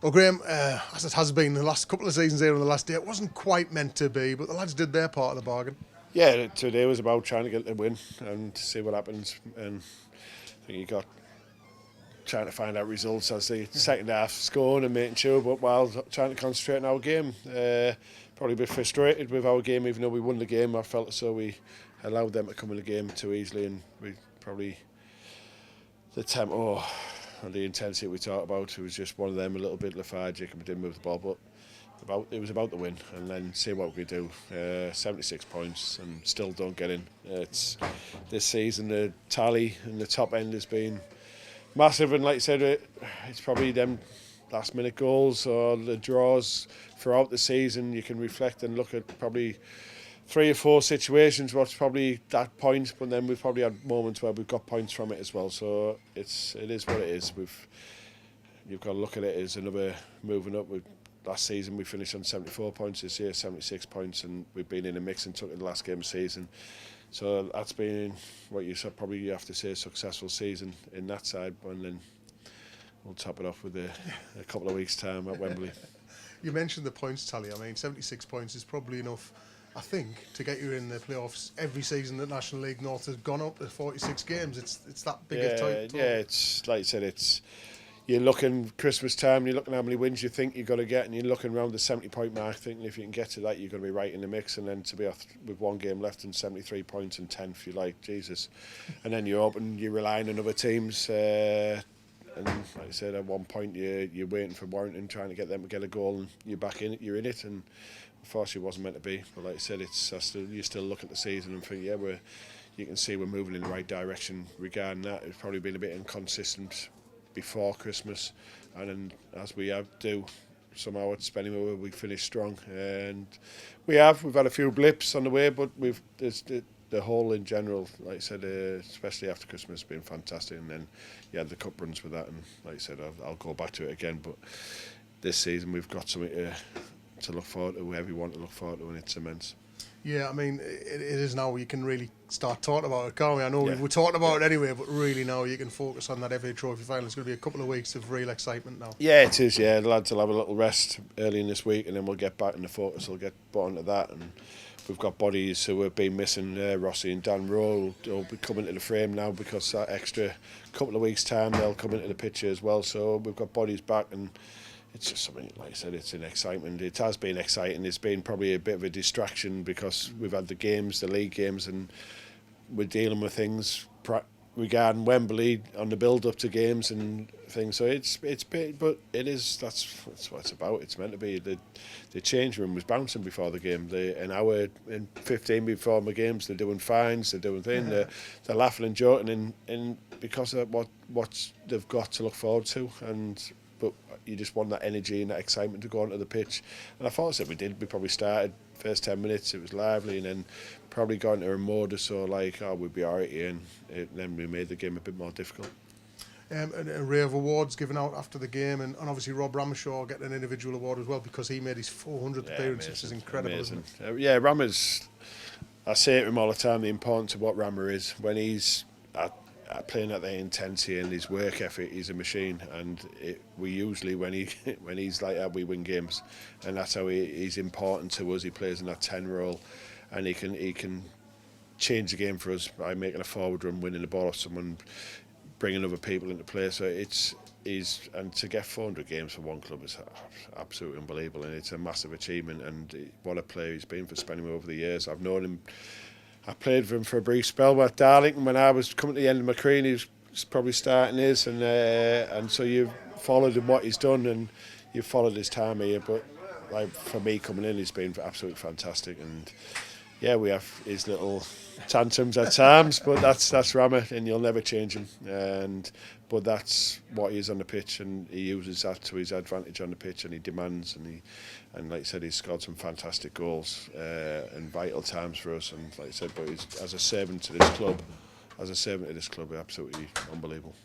Well, Graham, as it has been the last couple of seasons here on the last day, it wasn't quite meant to be, but the lads did their part of the bargain. Yeah, today was about trying to get the win and see what happens. And I think you got trying to find out results as the second half scoring and making sure, but while trying to concentrate on our game. Probably a bit frustrated with our game, even though we won the game. I felt as though we allowed them to come in the game too easily, and we probably the tempo and the intensity we talked about, it was just one of them, a little bit lethargic, and we didn't move the ball, but it was about the win and then see what we do. 76 points and still don't get in. It's this season the tally and the top end has been massive, and like I said, it's probably them last minute goals or the draws throughout the season. You can reflect and look at probably 3 or 4 situations what's probably that point, but then we've probably had moments where we've got points from it as well. So it is what it is. You've got to look at it as another moving up. Last season we finished on 74 points, this year 76 points, and we've been in a mix and took it the last game of the season. So that's been what you probably have to say a successful season in that side, and then we'll top it off with a couple of weeks' time at Wembley. You mentioned the points tally. I mean, 76 points is probably enough, I think, to get you in the playoffs every season that National League North has gone up to 46 games. It's that big a total. Yeah, it's like I said, you're looking Christmas time, you're looking how many wins you think you've got to get, and you're looking around the 70-point mark, thinking if you can get to that, you're going to be right in the mix, and then to be off with 1 game left and 73 points and 10th, you're like, Jesus. And then you're up and you're relying on other teams, and like I said, at one point you're waiting for Warrington, trying to get them to get a goal, and you're back in it, you're in it, and unfortunately it wasn't meant to be. But like I said, you still look at the season and think, you can see we're moving in the right direction regarding that. It's probably been a bit inconsistent before Christmas, and then as we do somehow at Spennymoor, we finished strong, and we've had a few blips on the way, but the whole in general, like I said, especially after Christmas, has been fantastic. And then you had the cup runs with that, and like I said, I'll go back to it again. But this season we've got something to look forward to, whatever you want to look forward to, and it's immense. Yeah, I mean, it is now you can really start talking about it, can't we? I know we were talking about it anyway, but really now you can focus on that FA Trophy final. It's going to be a couple of weeks of real excitement now. Yeah, it is, the lads will have a little rest early in this week, and then we'll get back and the focus will get put onto that. And we've got bodies who have been missing. Rossi and Dan Rowe will be coming to the frame now, because that extra couple of weeks' time they'll come into the picture as well. So we've got bodies back, and it's just something, like I said, it's an excitement. It has been exciting. It's been probably a bit of a distraction because we've had the league games, and we're dealing with things regarding Wembley on the build-up to games and things. So it's big, but that's what it's about. It's meant to be. The change room was bouncing before the game. An hour and 15 before the games, they're doing fines, they're doing things, they're laughing and joking, and because of what they've got to look forward to, but you just want that energy and that excitement to go onto the pitch. And I thought we did. We probably started first 10 minutes, it was lively, and then probably got into a mode so like, we'll be alright here, and then we made the game a bit more difficult. An array of awards given out after the game, and obviously Rob Ramshaw getting an individual award as well because he made his 400th appearance, which is incredible, isn't it? Rammer's, I say it to him all the time, the importance of what Rammer is. When he's playing at the intensity and his work ethic, he's a machine, and we usually when he's like that, we win games, and that's how he's important to us. He plays in that 10 role, and he can change the game for us by making a forward run, winning the ball off someone, bringing other people into play. So and to get 400 games for one club is absolutely unbelievable, and it's a massive achievement. And what a player he's been for Spennymoor over the years. I've known him. I played for him for a brief spell with Darlington when I was coming to the end of my career. He was probably starting his, and so you've followed him, what he's done, and you've followed his time here. But like for me coming in, he's been absolutely fantastic. And yeah, we have his little tantrums at times, but that's Rammer, and you'll never change him. But that's what he is on the pitch, and he uses that to his advantage on the pitch, and he demands, and like I said, he's scored some fantastic goals in vital times for us. And like I said, but he's, as a servant to this club, absolutely unbelievable.